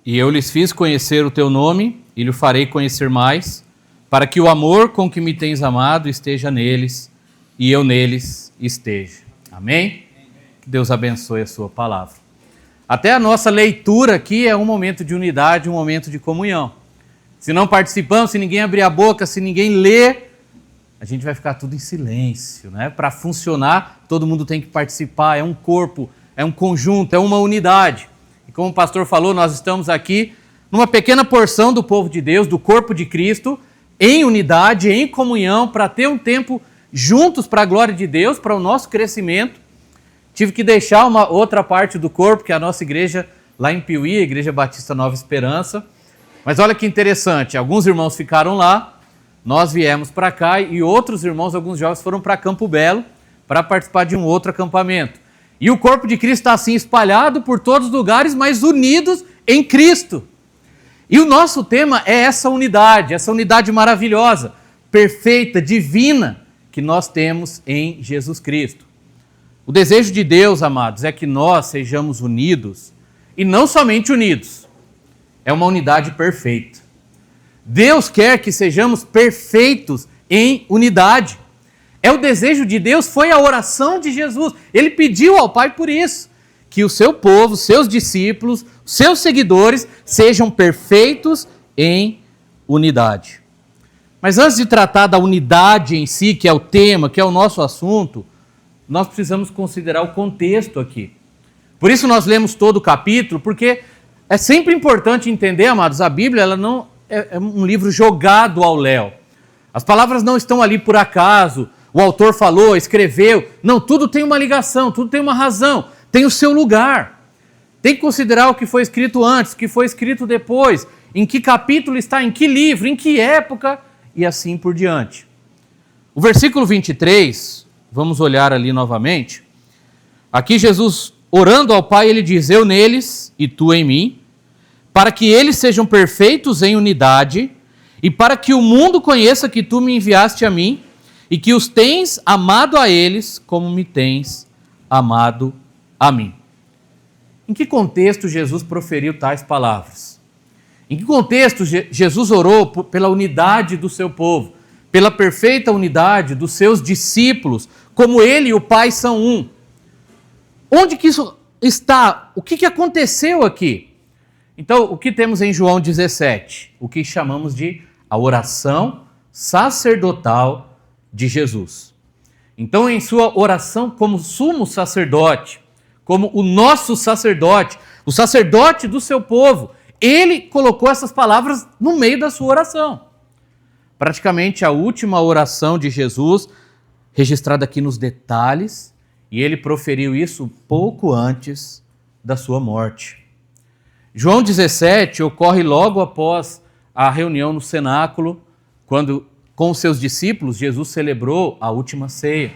E eu lhes fiz conhecer o teu nome, e lhe farei conhecer mais, para que o amor com que me tens amado esteja neles, e eu neles esteja. Amém? Que Deus abençoe a sua palavra. Até a nossa leitura aqui é um momento de unidade, um momento de comunhão. Se não participamos, se ninguém abrir a boca, se ninguém ler, a gente vai ficar tudo em silêncio, né? Para funcionar, todo mundo tem que participar, é um corpo, é um conjunto, é uma unidade. E como o pastor falou, nós estamos aqui numa pequena porção do povo de Deus, do corpo de Cristo, em unidade, em comunhão, para ter um tempo juntos para a glória de Deus, para o nosso crescimento. Tive que deixar uma outra parte do corpo, que é a nossa igreja lá em Piuí, a Igreja Batista Nova Esperança. Mas olha que interessante, alguns irmãos ficaram lá, nós viemos para cá e outros irmãos, alguns jovens, foram para Campo Belo para participar de um outro acampamento. E o corpo de Cristo está assim espalhado por todos os lugares, mas unidos em Cristo. E o nosso tema é essa unidade maravilhosa, perfeita, divina, que nós temos em Jesus Cristo. O desejo de Deus, amados, é que nós sejamos unidos, e não somente unidos, é uma unidade perfeita. Deus quer que sejamos perfeitos em unidade. É o desejo de Deus, foi a oração de Jesus. Ele pediu ao Pai por isso, que o seu povo, seus discípulos, seus seguidores sejam perfeitos em unidade. Mas antes de tratar da unidade em si, que é o tema, que é o nosso assunto, nós precisamos considerar o contexto aqui. Por isso nós lemos todo o capítulo, porque é sempre importante entender, amados, a Bíblia ela não é um livro jogado ao léu. As palavras não estão ali por acaso, o autor falou, escreveu. Não, tudo tem uma ligação, tudo tem uma razão, tem o seu lugar. Tem que considerar o que foi escrito antes, o que foi escrito depois, em que capítulo está, em que livro, em que época, e assim por diante. O versículo 23, vamos olhar ali novamente. Aqui Jesus, orando ao Pai, ele diz, eu neles e tu em mim, para que eles sejam perfeitos em unidade, e para que o mundo conheça que tu me enviaste a mim, e que os tens amado a eles, como me tens amado a mim. Em que contexto Jesus proferiu tais palavras? Em que contexto Jesus orou pela unidade do seu povo, pela perfeita unidade dos seus discípulos, como ele e o Pai são um? Onde que isso está? O que aconteceu aqui? Então, o que temos em João 17? O que chamamos de a oração sacerdotal de Jesus. Então, em sua oração como sumo sacerdote, como o nosso sacerdote, o sacerdote do seu povo, ele colocou essas palavras no meio da sua oração. Praticamente a última oração de Jesus, registrada aqui nos detalhes, e ele proferiu isso pouco antes da sua morte. João 17 ocorre logo após a reunião no cenáculo, quando com os seus discípulos, Jesus celebrou a última ceia.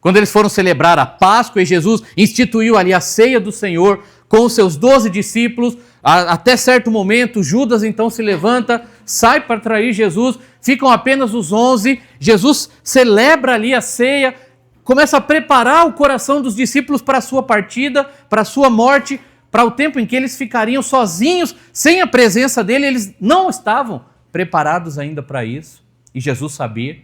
Quando eles foram celebrar a Páscoa e Jesus instituiu ali a ceia do Senhor com os seus 12 discípulos, até certo momento, Judas então se levanta, sai para trair Jesus, ficam apenas os 11, Jesus celebra ali a ceia, começa a preparar o coração dos discípulos para a sua partida, para a sua morte, para o tempo em que eles ficariam sozinhos, sem a presença dele, eles não estavam preparados ainda para isso. E Jesus sabia,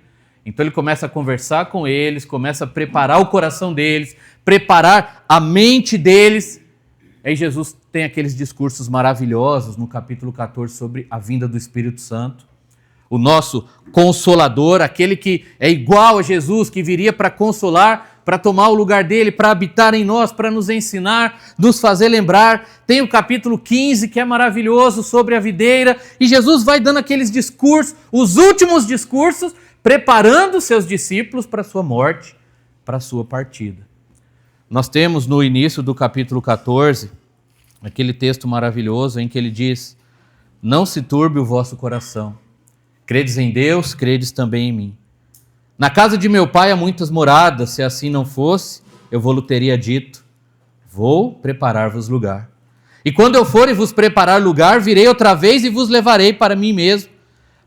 então ele começa a conversar com eles, começa a preparar o coração deles, preparar a mente deles. Aí Jesus tem aqueles discursos maravilhosos no capítulo 14 sobre a vinda do Espírito Santo. O nosso Consolador, aquele que é igual a Jesus, que viria para consolar, para tomar o lugar dele, para habitar em nós, para nos ensinar, nos fazer lembrar. Tem o capítulo 15, que é maravilhoso, sobre a videira, e Jesus vai dando aqueles discursos, os últimos discursos, preparando seus discípulos para a sua morte, para a sua partida. Nós temos no início do capítulo 14, aquele texto maravilhoso em que ele diz, não se turbe o vosso coração, credes em Deus, credes também em mim. Na casa de meu pai há muitas moradas, se assim não fosse, eu vou-lhe teria dito, vou preparar-vos lugar. E quando eu for e vos preparar lugar, virei outra vez e vos levarei para mim mesmo,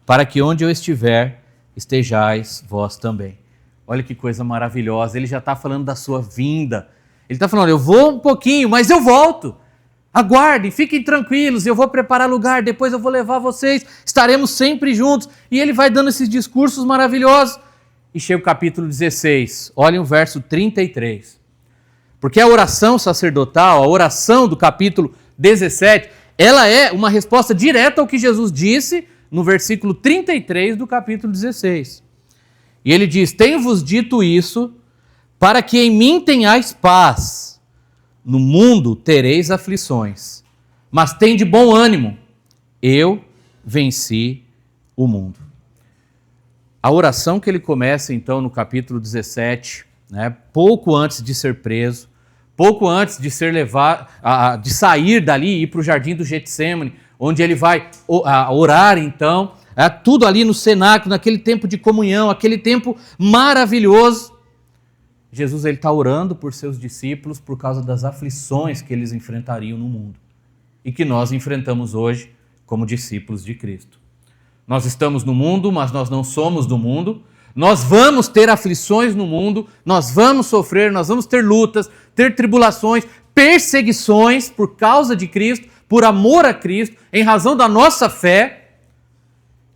para que onde eu estiver, estejais vós também. Olha que coisa maravilhosa, ele já está falando da sua vinda. Ele está falando, eu vou um pouquinho, mas eu volto. Aguardem, fiquem tranquilos, eu vou preparar lugar, depois eu vou levar vocês, estaremos sempre juntos. E ele vai dando esses discursos maravilhosos. E chega o capítulo 16, olhem o verso 33. Porque a oração sacerdotal, a oração do capítulo 17, ela é uma resposta direta ao que Jesus disse no versículo 33 do capítulo 16. E ele diz: tenho-vos dito isso para que em mim tenhais paz. No mundo tereis aflições, mas tende bom ânimo. Eu venci o mundo. A oração que ele começa então no capítulo 17, pouco antes de ser preso, pouco antes de ser levado, de sair dali e ir para o jardim do Getsêmani, onde ele vai orar então, tudo ali no cenáculo, naquele tempo de comunhão, aquele tempo maravilhoso. Jesus está orando por seus discípulos por causa das aflições que eles enfrentariam no mundo e que nós enfrentamos hoje como discípulos de Cristo. Nós estamos no mundo, mas nós não somos do mundo. Nós vamos ter aflições no mundo, nós vamos sofrer, nós vamos ter lutas, ter tribulações, perseguições por causa de Cristo, por amor a Cristo, em razão da nossa fé.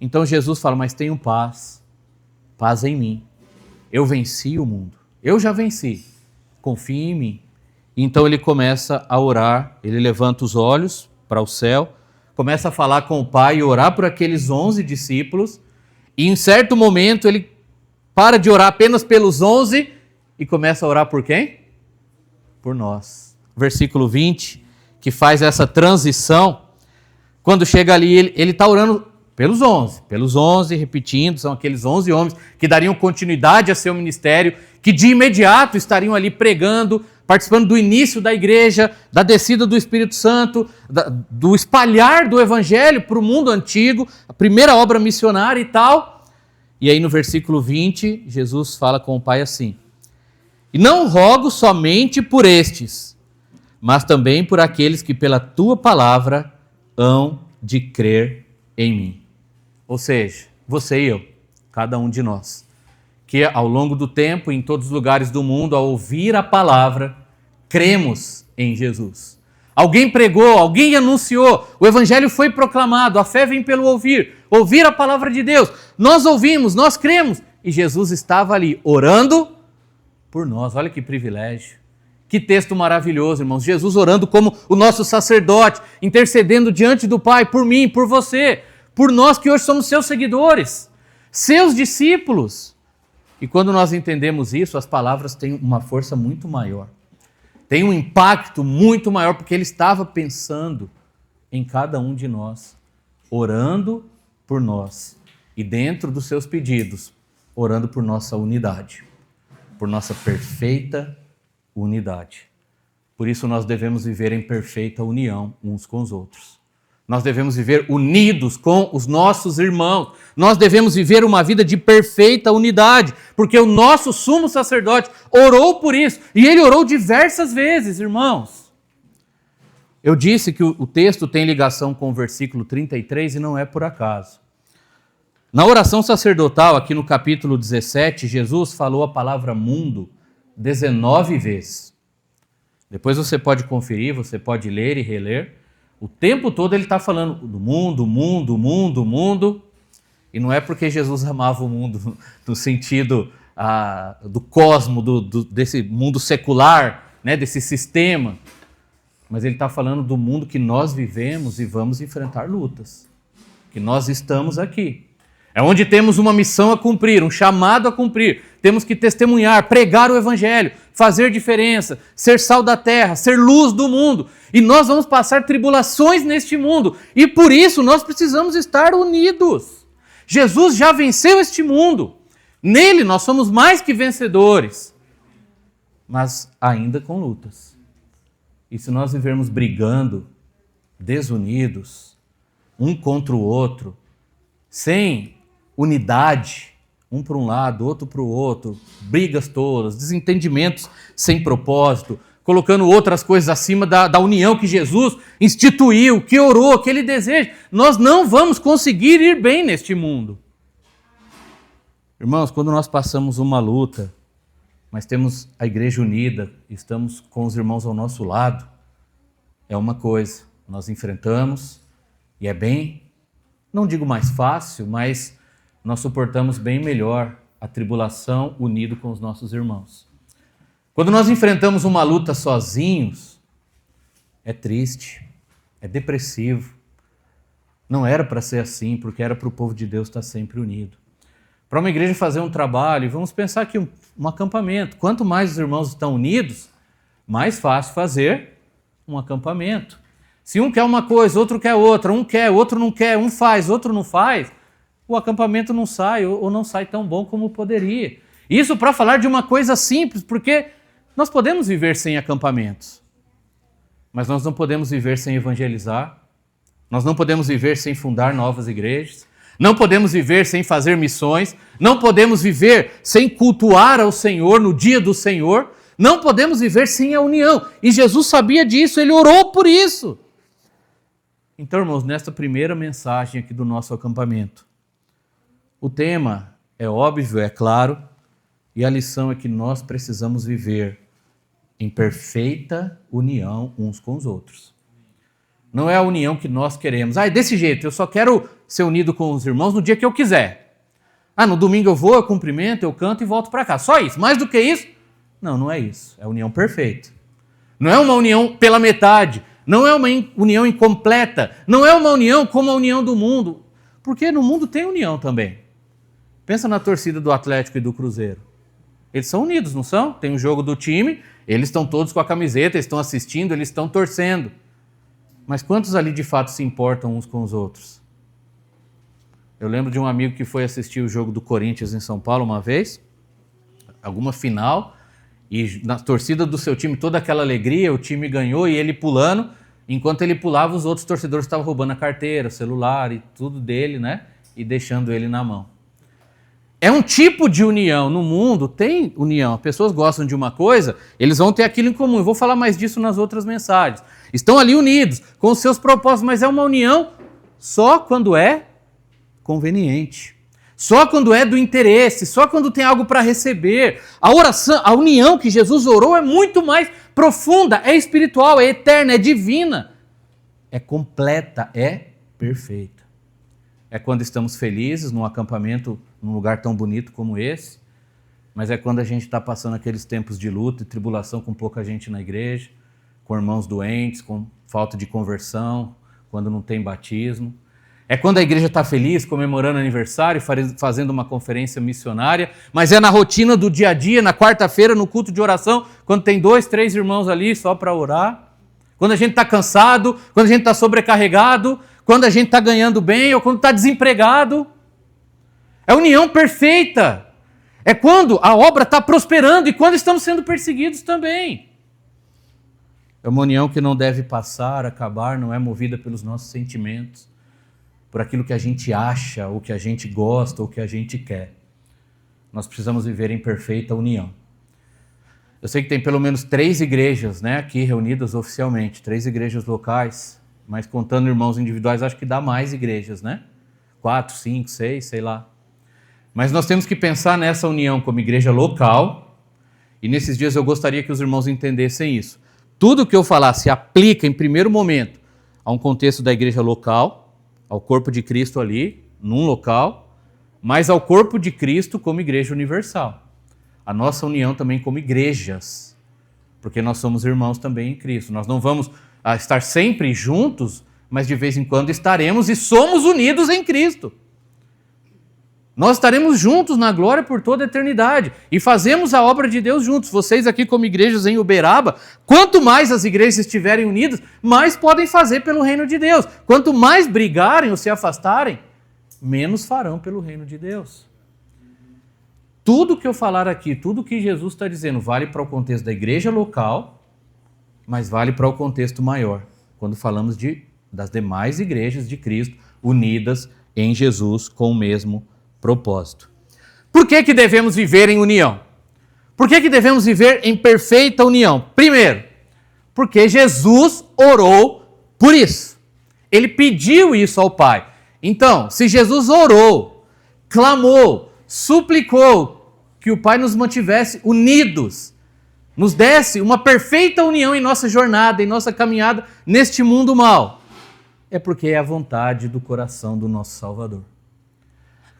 Então Jesus fala: mas tenham paz, paz em mim. Eu venci o mundo, eu já venci, confie em mim. Então ele começa a orar, ele levanta os olhos para o céu, começa a falar com o Pai e orar por aqueles 11 discípulos, e em certo momento ele para de orar apenas pelos 11 e começa a orar por quem? Por nós. Versículo 20, que faz essa transição, quando chega ali, ele está orando pelos 11, repetindo, são aqueles 11 homens que dariam continuidade a seu ministério, que de imediato estariam ali pregando, participando do início da igreja, da descida do Espírito Santo, do espalhar do Evangelho para o mundo antigo, a primeira obra missionária e tal. E aí no versículo 20, Jesus fala com o Pai assim: e não rogo somente por estes, mas também por aqueles que pela tua palavra hão de crer em mim. Ou seja, você e eu, cada um de nós, que ao longo do tempo, em todos os lugares do mundo, ao ouvir a palavra, cremos em Jesus. Alguém pregou, alguém anunciou, o evangelho foi proclamado, a fé vem pelo ouvir a palavra de Deus. Nós ouvimos, nós cremos, e Jesus estava ali orando por nós. Olha que privilégio. Que texto maravilhoso, irmãos. Jesus orando como o nosso sacerdote, intercedendo diante do Pai por mim, por você, por nós que hoje somos seus seguidores, seus discípulos. E quando nós entendemos isso, as palavras têm uma força muito maior. Tem um impacto muito maior, porque ele estava pensando em cada um de nós, orando por nós. E dentro dos seus pedidos, orando por nossa unidade, por nossa perfeita unidade. Por isso nós devemos viver em perfeita união uns com os outros. Nós devemos viver unidos com os nossos irmãos. Nós devemos viver uma vida de perfeita unidade, porque o nosso sumo sacerdote orou por isso. E ele orou diversas vezes, irmãos. Eu disse que o texto tem ligação com o versículo 33 e não é por acaso. Na oração sacerdotal, aqui no capítulo 17, Jesus falou a palavra mundo 19 vezes. Depois você pode conferir, você pode ler e reler. O tempo todo ele está falando do mundo, mundo, mundo, mundo. E não é porque Jesus amava o mundo no sentido do cosmo, desse mundo secular, desse sistema. Mas ele está falando do mundo que nós vivemos e vamos enfrentar lutas. Que nós estamos aqui. É onde temos uma missão a cumprir, um chamado a cumprir. Temos que testemunhar, pregar o evangelho, fazer diferença, ser sal da terra, ser luz do mundo. E nós vamos passar tribulações neste mundo. E por isso nós precisamos estar unidos. Jesus já venceu este mundo. Nele nós somos mais que vencedores. Mas ainda com lutas. E se nós vivermos brigando, desunidos, um contra o outro, sem unidade, um para um lado, outro para o outro, brigas tolas, desentendimentos sem propósito, colocando outras coisas acima da união que Jesus instituiu, que orou, que ele deseja, nós não vamos conseguir ir bem neste mundo. Irmãos, quando nós passamos uma luta, mas temos a igreja unida, estamos com os irmãos ao nosso lado, é uma coisa, nós enfrentamos e é bem, não digo mais fácil, mas nós suportamos bem melhor a tribulação unido com os nossos irmãos. Quando nós enfrentamos uma luta sozinhos, é triste, é depressivo. Não era para ser assim, porque era para o povo de Deus estar sempre unido. Para uma igreja fazer um trabalho, vamos pensar aqui um acampamento. Quanto mais os irmãos estão unidos, mais fácil fazer um acampamento. Se um quer uma coisa, outro quer outra, um quer, outro não quer, um faz, outro não faz, o acampamento não sai ou não sai tão bom como poderia. Isso para falar de uma coisa simples, porque nós podemos viver sem acampamentos, mas nós não podemos viver sem evangelizar, nós não podemos viver sem fundar novas igrejas, não podemos viver sem fazer missões, não podemos viver sem cultuar ao Senhor no dia do Senhor, não podemos viver sem a união. E Jesus sabia disso, ele orou por isso. Então, irmãos, nesta primeira mensagem aqui do nosso acampamento, o tema é óbvio, é claro, e a lição é que nós precisamos viver em perfeita união uns com os outros. Não é a união que nós queremos. É desse jeito, eu só quero ser unido com os irmãos no dia que eu quiser. No domingo eu vou, eu cumprimento, eu canto e volto para cá. Só isso. Mais do que isso? Não é isso. É a união perfeita. Não é uma união pela metade. Não é uma união incompleta. Não é uma união como a união do mundo. Porque no mundo tem união também. Pensa na torcida do Atlético e do Cruzeiro. Eles são unidos, não são? Tem um jogo do time, eles estão todos com a camiseta, eles estão assistindo, eles estão torcendo. Mas quantos ali de fato se importam uns com os outros? Eu lembro de um amigo que foi assistir o jogo do Corinthians em São Paulo uma vez, alguma final, e na torcida do seu time, toda aquela alegria, o time ganhou e ele pulando, enquanto ele pulava, os outros torcedores estavam roubando a carteira, o celular e tudo dele, né? E deixando ele na mão. É um tipo de união. No mundo tem união. As pessoas gostam de uma coisa, eles vão ter aquilo em comum. Eu vou falar mais disso nas outras mensagens. Estão ali unidos com os seus propósitos, mas é uma união só quando é conveniente. Só quando é do interesse, só quando tem algo para receber. A oração, a união que Jesus orou é muito mais profunda, é espiritual, é eterna, é divina. É completa, é perfeita. É quando estamos felizes num acampamento, num lugar tão bonito como esse, mas é quando a gente está passando aqueles tempos de luta e tribulação com pouca gente na igreja, com irmãos doentes, com falta de conversão, quando não tem batismo. É quando a igreja está feliz, comemorando aniversário, fazendo uma conferência missionária, mas é na rotina do dia a dia, na quarta-feira, no culto de oração, quando tem 2, 3 irmãos ali só para orar. Quando a gente está cansado, quando a gente está sobrecarregado, quando a gente está ganhando bem ou quando está desempregado. É união perfeita. É quando a obra está prosperando e quando estamos sendo perseguidos também. É uma união que não deve passar, acabar, não é movida pelos nossos sentimentos, por aquilo que a gente acha, ou que a gente gosta, ou que a gente quer. Nós precisamos viver em perfeita união. Eu sei que tem pelo menos 3 igrejas, né, aqui reunidas oficialmente, 3 igrejas locais, mas contando irmãos individuais, acho que dá mais igrejas, né? 4, 5, 6, sei lá. Mas nós temos que pensar nessa união como igreja local, e nesses dias eu gostaria que os irmãos entendessem isso. Tudo que eu falar se aplica, em primeiro momento, a um contexto da igreja local, ao corpo de Cristo ali, num local, mas ao corpo de Cristo como igreja universal. A nossa união também como igrejas, porque nós somos irmãos também em Cristo. Nós não vamos estar sempre juntos, mas de vez em quando estaremos e somos unidos em Cristo. Nós estaremos juntos na glória por toda a eternidade e fazemos a obra de Deus juntos. Vocês aqui como igrejas em Uberaba, quanto mais as igrejas estiverem unidas, mais podem fazer pelo reino de Deus. Quanto mais brigarem ou se afastarem, menos farão pelo reino de Deus. Tudo que eu falar aqui, tudo que Jesus está dizendo, vale para o contexto da igreja local, mas vale para o contexto maior, quando falamos das demais igrejas de Cristo unidas em Jesus com o mesmo propósito. Por que devemos viver em união? Por que devemos viver em perfeita união? Primeiro, porque Jesus orou por isso. Ele pediu isso ao Pai. Então, se Jesus orou, clamou, suplicou que o Pai nos mantivesse unidos, nos desse uma perfeita união em nossa jornada, em nossa caminhada neste mundo mal, é porque é a vontade do coração do nosso Salvador.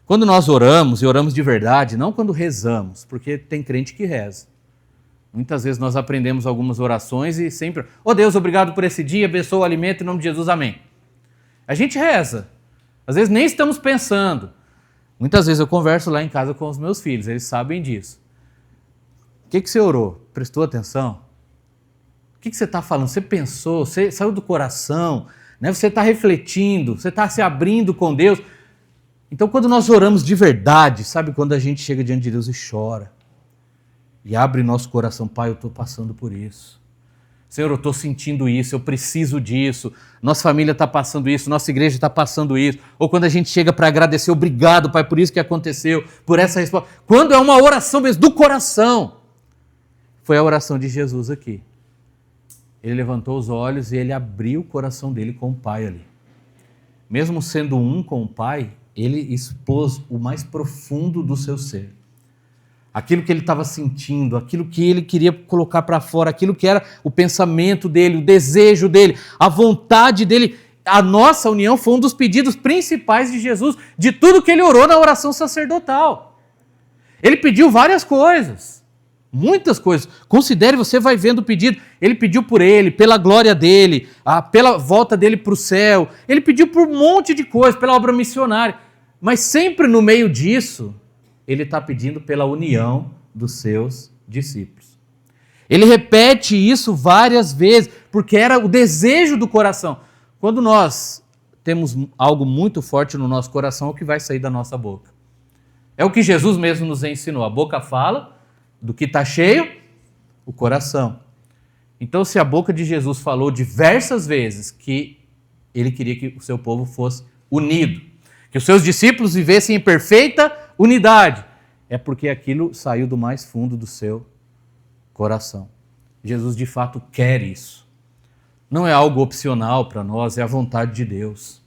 Quando nós oramos, e oramos de verdade, não quando rezamos, porque tem crente que reza. Muitas vezes nós aprendemos algumas orações e sempre, Deus, obrigado por esse dia, abençoa o alimento em nome de Jesus, amém. A gente reza, às vezes nem estamos pensando. Muitas vezes eu converso lá em casa com os meus filhos, eles sabem disso. O que você orou? Prestou atenção? O que você está falando? Você pensou? Você saiu do coração? Né? Você está refletindo? Você está se abrindo com Deus? Então, quando nós oramos de verdade, sabe quando a gente chega diante de Deus e chora? E abre nosso coração, Pai, eu estou passando por isso. Senhor, eu estou sentindo isso, eu preciso disso. Nossa família está passando isso, nossa igreja está passando isso. Ou quando a gente chega para agradecer, obrigado, Pai, por isso que aconteceu, por essa resposta. Quando é uma oração mesmo, do coração. Foi a oração de Jesus aqui. Ele levantou os olhos e ele abriu o coração dele com o Pai ali. Mesmo sendo um com o Pai, ele expôs o mais profundo do seu ser. Aquilo que ele estava sentindo, aquilo que ele queria colocar para fora, aquilo que era o pensamento dele, o desejo dele, a vontade dele. A nossa união foi um dos pedidos principais de Jesus, de tudo que ele orou na oração sacerdotal. Ele pediu várias coisas, muitas coisas. Considere, você vai vendo o pedido. Ele pediu por ele, pela glória dele, pela volta dele para o céu. Ele pediu por um monte de coisas, pela obra missionária. Mas sempre no meio disso, ele está pedindo pela união dos seus discípulos. Ele repete isso várias vezes, porque era o desejo do coração. Quando nós temos algo muito forte no nosso coração, é o que vai sair da nossa boca. É o que Jesus mesmo nos ensinou. A boca fala do que está cheio, o coração. Então, se a boca de Jesus falou diversas vezes que ele queria que o seu povo fosse unido, que os seus discípulos vivessem em perfeita unidade, é porque aquilo saiu do mais fundo do seu coração. Jesus de fato quer isso. Não é algo opcional para nós, é a vontade de Deus.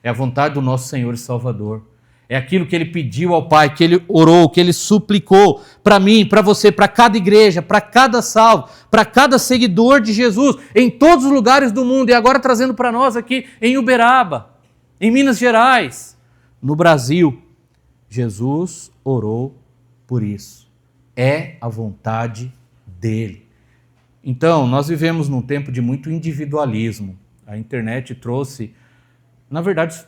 É a vontade do nosso Senhor e Salvador. É aquilo que ele pediu ao Pai, que ele orou, que ele suplicou para mim, para você, para cada igreja, para cada salvo, para cada seguidor de Jesus, em todos os lugares do mundo. E agora trazendo para nós aqui em Uberaba, em Minas Gerais, no Brasil. Jesus orou por isso. É a vontade dele. Então, nós vivemos num tempo de muito individualismo. A internet trouxe, na verdade,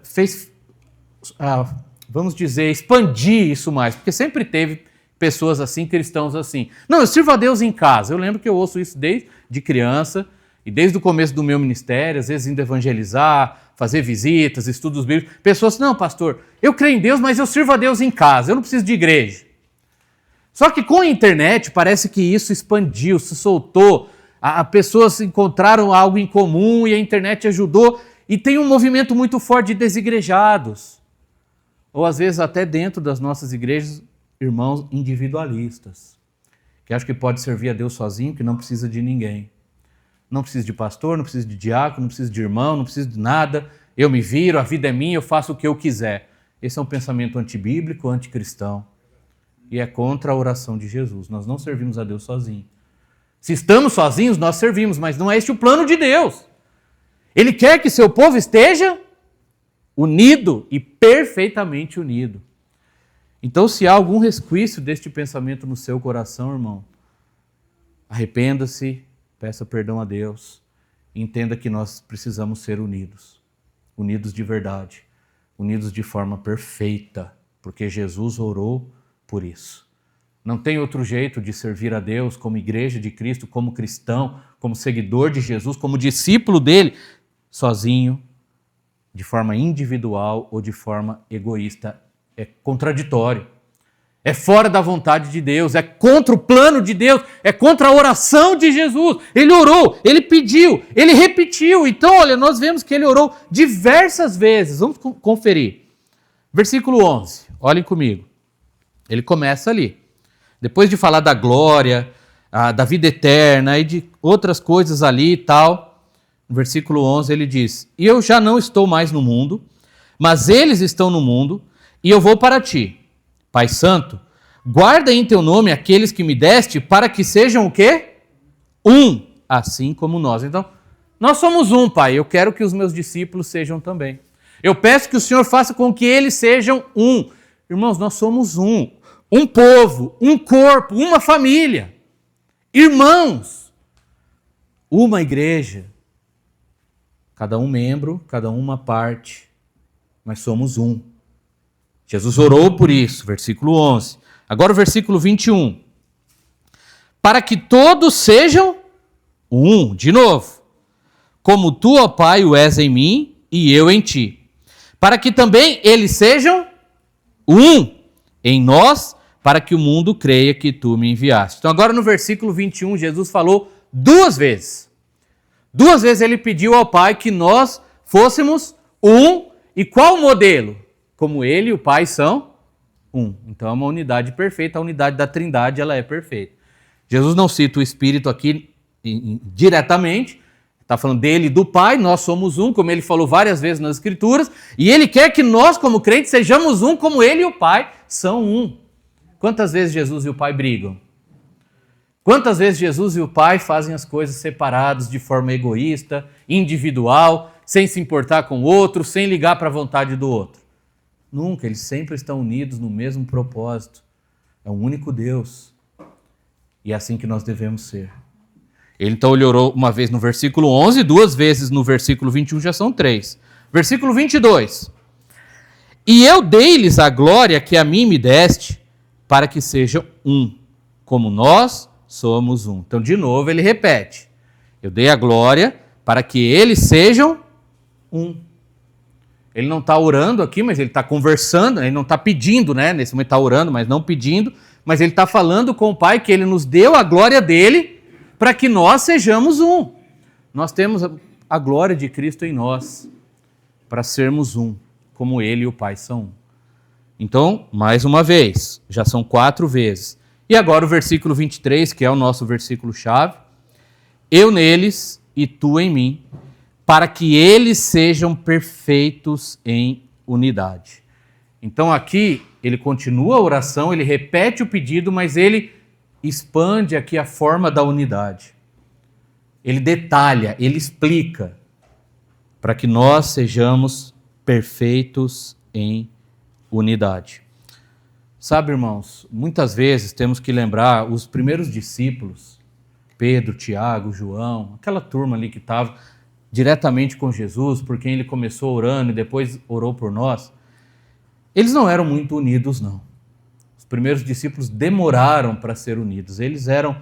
fez, vamos dizer, expandir isso mais, porque sempre teve pessoas assim, cristãos assim. Não, eu sirvo a Deus em casa. Eu lembro que eu ouço isso desde criança e desde o começo do meu ministério, às vezes indo evangelizar, fazer visitas, estudos bíblicos. Pessoas assim, não, pastor, eu creio em Deus, mas eu sirvo a Deus em casa, eu não preciso de igreja. Só que com a internet parece que isso expandiu, se soltou, pessoas encontraram algo em comum e a internet ajudou, e tem um movimento muito forte de desigrejados. Ou às vezes até dentro das nossas igrejas, irmãos individualistas, que acham que pode servir a Deus sozinho, que não precisa de ninguém. Não precisa de pastor, não precisa de diácono, não precisa de irmão, não precisa de nada. Eu me viro, a vida é minha, eu faço o que eu quiser. Esse é um pensamento antibíblico, anticristão. E é contra a oração de Jesus. Nós não servimos a Deus sozinhos. Se estamos sozinhos, nós servimos, mas não é este o plano de Deus. Ele quer que seu povo esteja unido e perfeitamente unido. Então, se há algum resquício deste pensamento no seu coração, irmão, arrependa-se, peça perdão a Deus, entenda que nós precisamos ser unidos. Unidos de verdade, unidos de forma perfeita, porque Jesus orou por isso. Não tem outro jeito de servir a Deus como igreja de Cristo, como cristão, como seguidor de Jesus, como discípulo dele, sozinho, de forma individual ou de forma egoísta. É contraditório. É fora da vontade de Deus, é contra o plano de Deus, é contra a oração de Jesus. Ele orou, ele pediu, ele repetiu. Então, olha, nós vemos que ele orou diversas vezes. Vamos conferir. Versículo 11, olhem comigo. Ele começa ali. Depois de falar da glória, da vida eterna e de outras coisas ali e tal, no versículo 11 ele diz: "E eu já não estou mais no mundo, mas eles estão no mundo, e eu vou para ti. Pai Santo, Guarda em teu nome aqueles que me deste, para que sejam o quê? Um, assim como nós. Então, nós somos um, Pai. Eu quero que os meus discípulos sejam também. Eu peço que o Senhor faça com que eles sejam um. Irmãos, nós somos um. Um povo, um corpo, uma família. Irmãos, uma igreja. Cada um membro, cada um uma parte. Mas somos um. Jesus orou por isso, versículo 11. Agora o versículo 21. Para que todos sejam um, de novo. Como tu, ó Pai, o és em mim e eu em ti. Para que também eles sejam um em nós, para que o mundo creia que tu me enviaste. Então agora no versículo 21, Jesus falou duas vezes. Duas vezes ele pediu ao Pai que nós fôssemos um. E qual o modelo? Como ele e o Pai são um. Então é uma unidade perfeita, a unidade da Trindade ela é perfeita. Jesus não cita o Espírito aqui diretamente, está falando dele e do Pai, nós somos um, como ele falou várias vezes nas Escrituras, e ele quer que nós, como crentes, sejamos um como ele e o Pai são um. Quantas vezes Jesus e o Pai brigam? Quantas vezes Jesus e o Pai fazem as coisas separados, de forma egoísta, individual, sem se importar com o outro, sem ligar para a vontade do outro? Nunca, eles sempre estão unidos no mesmo propósito. É um único Deus. E é assim que nós devemos ser. Então ele orou uma vez no versículo 11, duas vezes no versículo 21, já são 3. Versículo 22. E eu dei-lhes a glória que a mim me deste, para que sejam um, como nós somos um. Então, de novo, ele repete. Eu dei a glória para que eles sejam um. Ele não está orando aqui, mas ele está conversando, ele não está pedindo, né? Nesse momento está orando, mas não pedindo, mas ele está falando com o Pai que ele nos deu a glória dele, para que nós sejamos um. Nós temos a glória de Cristo em nós, para sermos um, como ele e o Pai são um. Então, mais uma vez, já são 4 vezes. E agora o versículo 23, que é o nosso versículo-chave. Eu neles e tu em mim, para que eles sejam perfeitos em unidade. Então aqui, ele continua a oração, ele repete o pedido, mas ele expande aqui a forma da unidade. Ele detalha, ele explica, para que nós sejamos perfeitos em unidade. Sabe, irmãos, muitas vezes temos que lembrar os primeiros discípulos, Pedro, Tiago, João, aquela turma ali que estava diretamente com Jesus, por quem ele começou orando e depois orou por nós. Eles não eram muito unidos, não. Os primeiros discípulos demoraram para ser unidos. Eles eram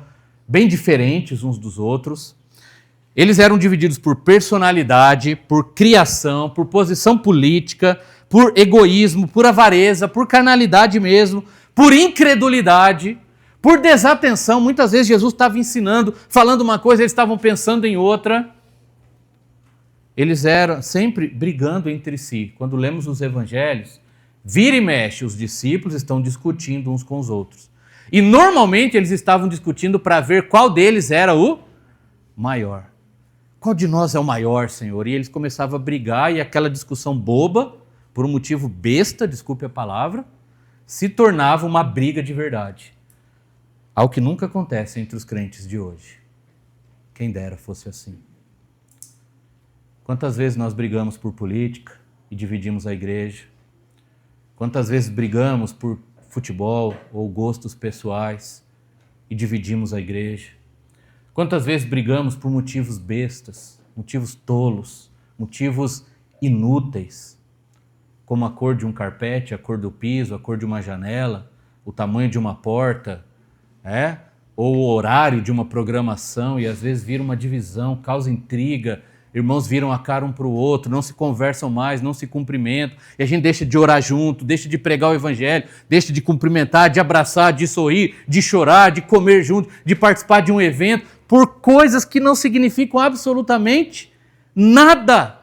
bem diferentes uns dos outros. Eles eram divididos por personalidade, por criação, por posição política, por egoísmo, por avareza, por carnalidade mesmo, por incredulidade, por desatenção. Muitas vezes Jesus estava ensinando, falando uma coisa, eles estavam pensando em outra. Eles eram sempre brigando entre si. Quando lemos os evangelhos, vira e mexe, os discípulos estão discutindo uns com os outros. E normalmente eles estavam discutindo para ver qual deles era o maior. Qual de nós é o maior, Senhor? E eles começavam a brigar e aquela discussão boba, por um motivo besta, desculpe a palavra, se tornava uma briga de verdade. Algo que nunca acontece entre os crentes de hoje. Quem dera fosse assim. Quantas vezes nós brigamos por política e dividimos a igreja? Quantas vezes brigamos por futebol ou gostos pessoais e dividimos a igreja? Quantas vezes brigamos por motivos bestas, motivos tolos, motivos inúteis, como a cor de um carpete, a cor do piso, a cor de uma janela, o tamanho de uma porta, ou o horário de uma programação, e às vezes vira uma divisão, causa intriga, irmãos viram a cara um para o outro, não se conversam mais, não se cumprimentam, e a gente deixa de orar junto, deixa de pregar o evangelho, deixa de cumprimentar, de abraçar, de sorrir, de chorar, de comer junto, de participar de um evento, por coisas que não significam absolutamente nada.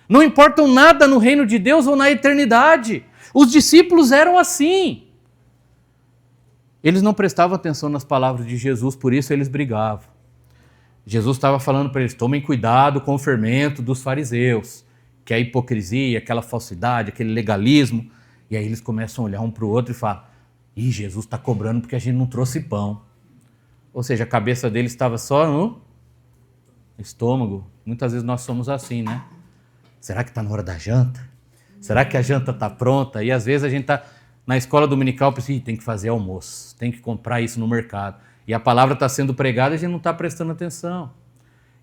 Não importam nada no reino de Deus ou na eternidade. Os discípulos eram assim. Eles não prestavam atenção nas palavras de Jesus, por isso eles brigavam. Jesus estava falando para eles, tomem cuidado com o fermento dos fariseus, que é a hipocrisia, aquela falsidade, aquele legalismo. E aí eles começam a olhar um para o outro e falam, Ih, Jesus está cobrando porque a gente não trouxe pão. Ou seja, a cabeça dele estava só no estômago. Muitas vezes nós somos assim, né? Será que está na hora da janta? Será que a janta está pronta? E às vezes a gente está na escola dominical, pensa, tem que fazer almoço, tem que comprar isso no mercado. E a palavra está sendo pregada e a gente não está prestando atenção.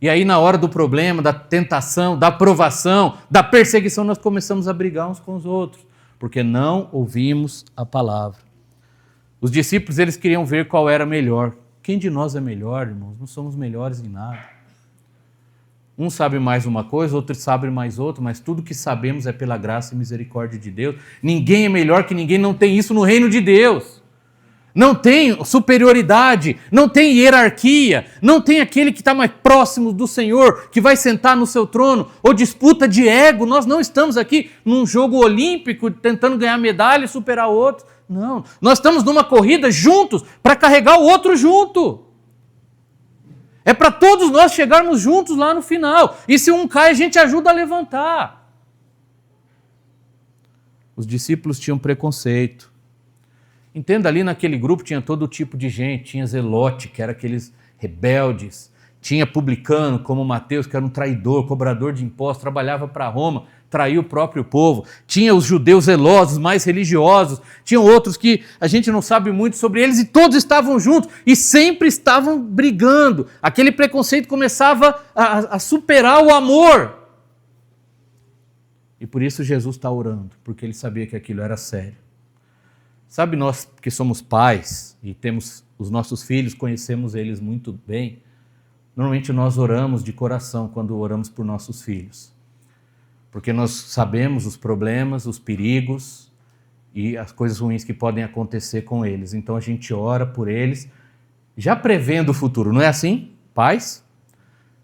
E aí na hora do problema, da tentação, da provação, da perseguição, nós começamos a brigar uns com os outros, porque não ouvimos a palavra. Os discípulos, eles queriam ver qual era melhor. Quem de nós é melhor, irmãos? Não somos melhores em nada. Um sabe mais uma coisa, outro sabe mais outra, mas tudo que sabemos é pela graça e misericórdia de Deus. Ninguém é melhor que ninguém, não tem isso no reino de Deus. Não tem superioridade, não tem hierarquia, não tem aquele que está mais próximo do Senhor, que vai sentar no seu trono, ou disputa de ego. Nós não estamos aqui num jogo olímpico tentando ganhar medalha e superar outros. Não, nós estamos numa corrida juntos para carregar o outro junto. É para todos nós chegarmos juntos lá no final. E se um cai, a gente ajuda a levantar. Os discípulos tinham preconceito. Entenda, ali naquele grupo tinha todo tipo de gente. Tinha Zelote, que era aqueles rebeldes. Tinha publicano, como Mateus, que era um traidor, cobrador de impostos, trabalhava para Roma, traiu o próprio povo. Tinha os judeus zelosos, mais religiosos. Tinham outros que a gente não sabe muito sobre eles, e todos estavam juntos e sempre estavam brigando. Aquele preconceito começava a superar o amor. E por isso Jesus está orando, porque ele sabia que aquilo era sério. Sabe, nós que somos pais e temos os nossos filhos, conhecemos eles muito bem, normalmente nós oramos de coração quando oramos por nossos filhos. Porque nós sabemos os problemas, os perigos e as coisas ruins que podem acontecer com eles. Então a gente ora por eles, já prevendo o futuro. Não é assim, pais?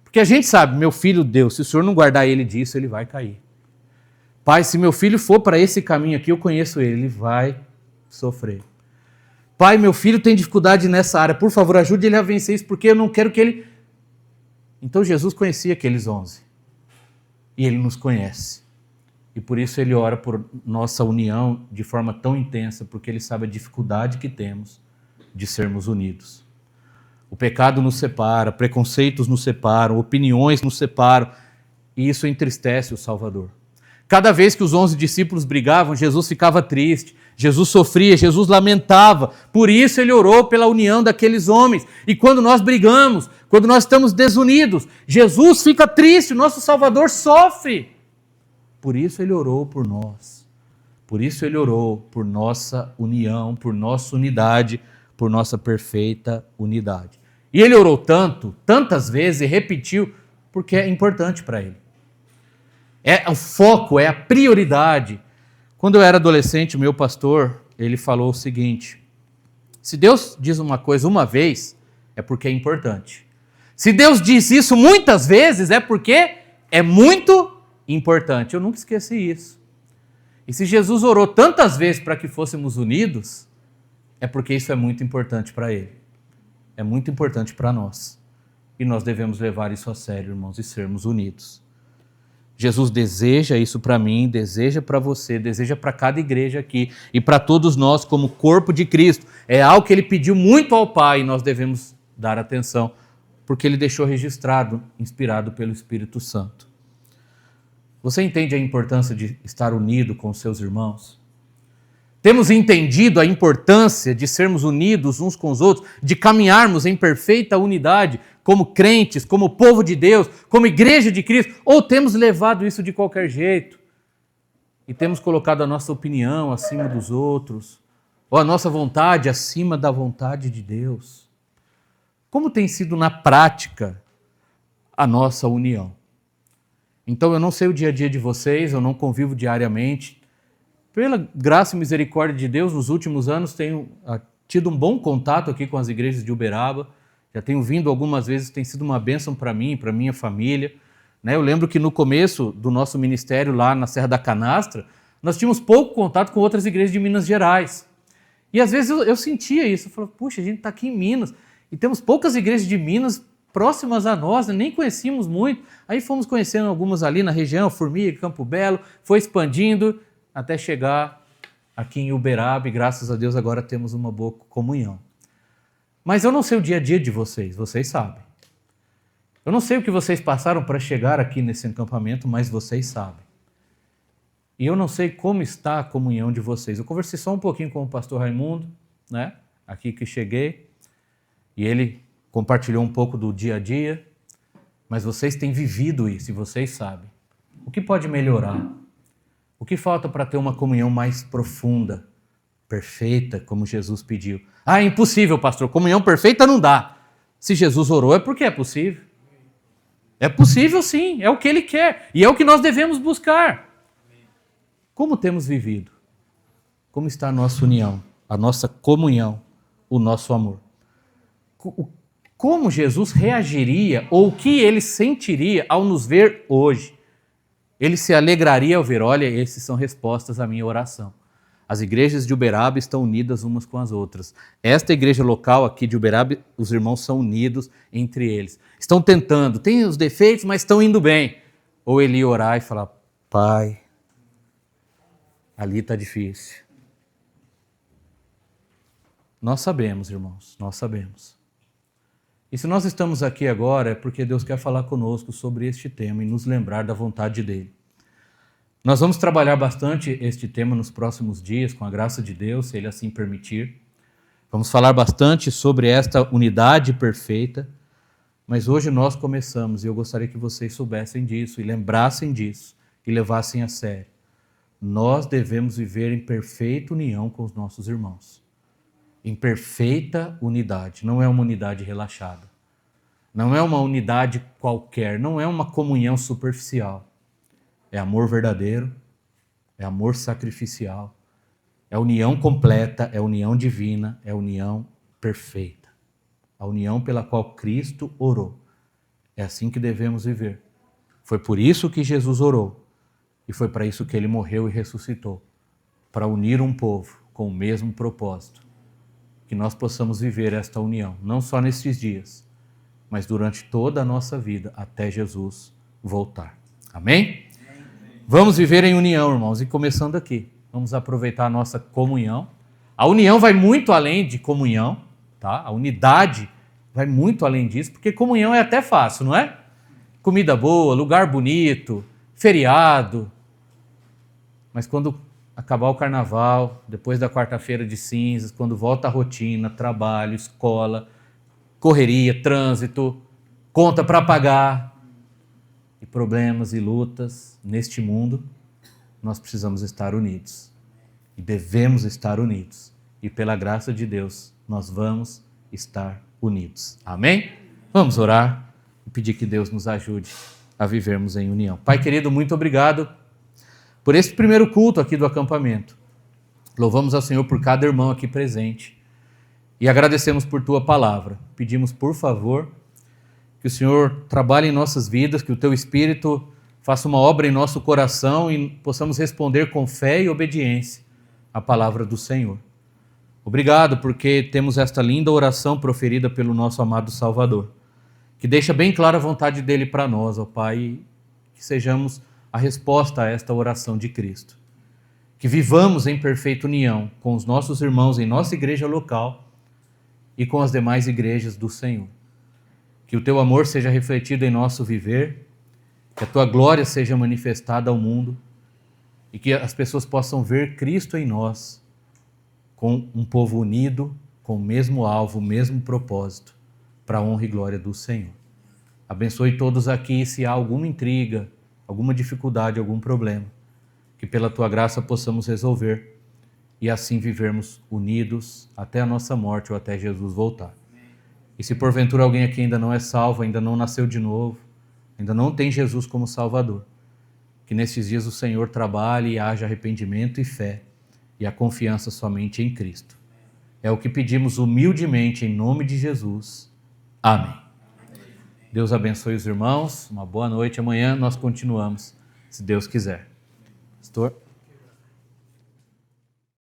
Porque a gente sabe, meu filho, Deus, se o Senhor não guardar ele disso, ele vai cair. Pai, se meu filho for para esse caminho aqui, eu conheço ele vai sofrer. Pai, meu filho tem dificuldade nessa área, por favor, ajude ele a vencer isso, porque eu não quero que ele... Então Jesus conhecia aqueles 11. E ele nos conhece. E por isso ele ora por nossa união de forma tão intensa, porque ele sabe a dificuldade que temos de sermos unidos. O pecado nos separa, preconceitos nos separam, opiniões nos separam, e isso entristece o Salvador. Cada vez que os 11 discípulos brigavam, Jesus ficava triste, Jesus sofria, Jesus lamentava. Por isso ele orou pela união daqueles homens. E quando nós brigamos, quando nós estamos desunidos, Jesus fica triste, o nosso Salvador sofre. Por isso ele orou por nós. Por isso ele orou por nossa união, por nossa unidade, por nossa perfeita unidade. E ele orou tantas vezes e repetiu, porque é importante para ele. É o foco, é a prioridade. Quando eu era adolescente, o meu pastor, ele falou o seguinte: se Deus diz uma coisa uma vez, é porque é importante. Se Deus diz isso muitas vezes, é porque é muito importante. Eu nunca esqueci isso. E se Jesus orou tantas vezes para que fôssemos unidos, é porque isso é muito importante para ele. É muito importante para nós. E nós devemos levar isso a sério, irmãos, e sermos unidos. Jesus deseja isso para mim, deseja para você, deseja para cada igreja aqui e para todos nós como corpo de Cristo. É algo que ele pediu muito ao Pai e nós devemos dar atenção, porque ele deixou registrado, inspirado pelo Espírito Santo. Você entende a importância de estar unido com os seus irmãos? Temos entendido a importância de sermos unidos uns com os outros, de caminharmos em perfeita unidade, como crentes, como povo de Deus, como igreja de Cristo, ou temos levado isso de qualquer jeito e temos colocado a nossa opinião acima dos outros, ou a nossa vontade acima da vontade de Deus? Como tem sido na prática a nossa união? Então eu não sei o dia a dia de vocês, eu não convivo diariamente. Pela graça e misericórdia de Deus, nos últimos anos tenho tido um bom contato aqui com as igrejas de Uberaba. Já tenho vindo algumas vezes, tem sido uma bênção para mim, para minha família. Eu lembro que no começo do nosso ministério lá na Serra da Canastra, nós tínhamos pouco contato com outras igrejas de Minas Gerais. E às vezes eu sentia isso, eu falava, puxa, a gente está aqui em Minas e temos poucas igrejas de Minas próximas a nós, nem conhecíamos muito. Aí fomos conhecendo algumas ali na região, Formiga, Campo Belo, foi expandindo até chegar aqui em Uberaba, e graças a Deus agora temos uma boa comunhão. Mas eu não sei o dia a dia de vocês, vocês sabem. Eu não sei o que vocês passaram para chegar aqui nesse acampamento, mas vocês sabem. E eu não sei como está a comunhão de vocês. Eu conversei só um pouquinho com o pastor Raimundo, né? Aqui que cheguei, e ele compartilhou um pouco do dia a dia, mas vocês têm vivido isso e vocês sabem. O que pode melhorar? O que falta para ter uma comunhão mais profunda, perfeita, como Jesus pediu? Ah, é impossível, pastor, comunhão perfeita não dá. Se Jesus orou é porque é possível. É possível sim, é o que Ele quer e é o que nós devemos buscar. Como temos vivido? Como está a nossa união, a nossa comunhão, o nosso amor? Como Jesus reagiria ou o que Ele sentiria ao nos ver hoje? Ele se alegraria ao ver, olha, essas são respostas à minha oração. As igrejas de Uberaba estão unidas umas com as outras. Esta igreja local aqui de Uberaba, os irmãos são unidos entre eles. Estão tentando, têm os defeitos, mas estão indo bem. Ou ele ia orar e falar, Pai, ali está difícil. Nós sabemos, irmãos, nós sabemos. E se nós estamos aqui agora é porque Deus quer falar conosco sobre este tema e nos lembrar da vontade dEle. Nós vamos trabalhar bastante este tema nos próximos dias, com a graça de Deus, se Ele assim permitir. Vamos falar bastante sobre esta unidade perfeita, mas hoje nós começamos e eu gostaria que vocês soubessem disso e lembrassem disso e levassem a sério. Nós devemos viver em perfeita união com os nossos irmãos. Em perfeita unidade, não é uma unidade relaxada. Não é uma unidade qualquer, não é uma comunhão superficial. É amor verdadeiro, é amor sacrificial, é união completa, é união divina, é união perfeita. A união pela qual Cristo orou. É assim que devemos viver. Foi por isso que Jesus orou e foi para isso que Ele morreu e ressuscitou, para unir um povo com o mesmo propósito. Que nós possamos viver esta união, não só nesses dias, mas durante toda a nossa vida, até Jesus voltar. Amém? Vamos viver em união, irmãos, e começando aqui, vamos aproveitar a nossa comunhão. A união vai muito além de comunhão, tá? A unidade vai muito além disso, porque comunhão é até fácil, não é? Comida boa, lugar bonito, feriado. Mas quando acabar o carnaval, depois da quarta-feira de cinzas, quando volta a rotina, trabalho, escola, correria, trânsito, conta para pagar e problemas e lutas neste mundo, nós precisamos estar unidos e devemos estar unidos e pela graça de Deus nós vamos estar unidos. Amém? Vamos orar e pedir que Deus nos ajude a vivermos em união. Pai querido, muito obrigado por esse primeiro culto aqui do acampamento. Louvamos ao Senhor por cada irmão aqui presente e agradecemos por Tua palavra. Pedimos, por favor, que o Senhor trabalhe em nossas vidas, que o Teu Espírito faça uma obra em nosso coração e possamos responder com fé e obediência à palavra do Senhor. Obrigado porque temos esta linda oração proferida pelo nosso amado Salvador, que deixa bem clara a vontade dEle para nós, ó Pai, e que sejamos a resposta a esta oração de Cristo. Que vivamos em perfeita união com os nossos irmãos em nossa igreja local e com as demais igrejas do Senhor. Que o Teu amor seja refletido em nosso viver, que a Tua glória seja manifestada ao mundo e que as pessoas possam ver Cristo em nós, com um povo unido, com o mesmo alvo, o mesmo propósito, para a honra e glória do Senhor. Abençoe todos aqui, se há alguma intriga, alguma dificuldade, algum problema, que pela Tua graça possamos resolver e assim vivermos unidos até a nossa morte ou até Jesus voltar. E se porventura alguém aqui ainda não é salvo, ainda não nasceu de novo, ainda não tem Jesus como Salvador, que nesses dias o Senhor trabalhe e haja arrependimento e fé e a confiança somente em Cristo. É o que pedimos humildemente em nome de Jesus. Amém. Deus abençoe os irmãos, uma boa noite. Amanhã nós continuamos, se Deus quiser. Pastor?